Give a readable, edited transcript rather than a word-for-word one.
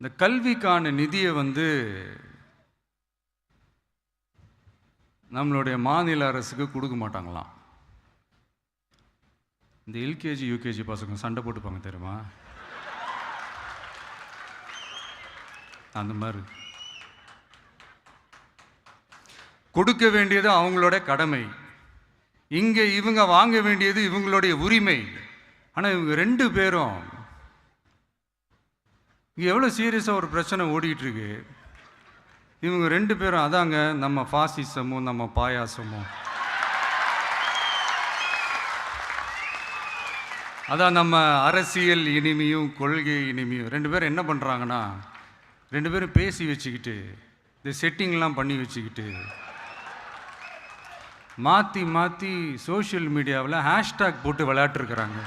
இந்த கல்விக்கான நிதியை நம்மளுடைய மாநில அரசுக்கு கொடுக்க மாட்டாங்களாம். இந்த எல்கேஜி யூகேஜி பசங்க சண்டை போட்டுப்பாங்க தெரியுமா? அந்த மாதிரி கொடுக்க வேண்டியது அவங்களோட கடமை, இங்கே இவங்க வாங்க வேண்டியது இவங்களுடைய உரிமை. ஆனால் இவங்க 2 பேரும் இங்கே எவ்வளோ சீரியஸாக ஒரு பிரச்சனை ஓடிக்கிட்டு இருக்கு. இவங்க 2 பேரும் அதாங்க நம்ம ஃபாசிசமும் நம்ம பாயாசமும், அதான் நம்ம அரசியல் இனிமையும் கொள்கை இனிமையும். 2 பேரும் என்ன பண்ணுறாங்கன்னா, 2 பேரும் பேசி வச்சுக்கிட்டு இந்த செட்டிங்லாம் பண்ணி வச்சுக்கிட்டு மாற்றி மாற்றி சோஷியல் மீடியாவில் ஹேஷ்டேக் போட்டு விளையாட்டுருக்குறாங்க.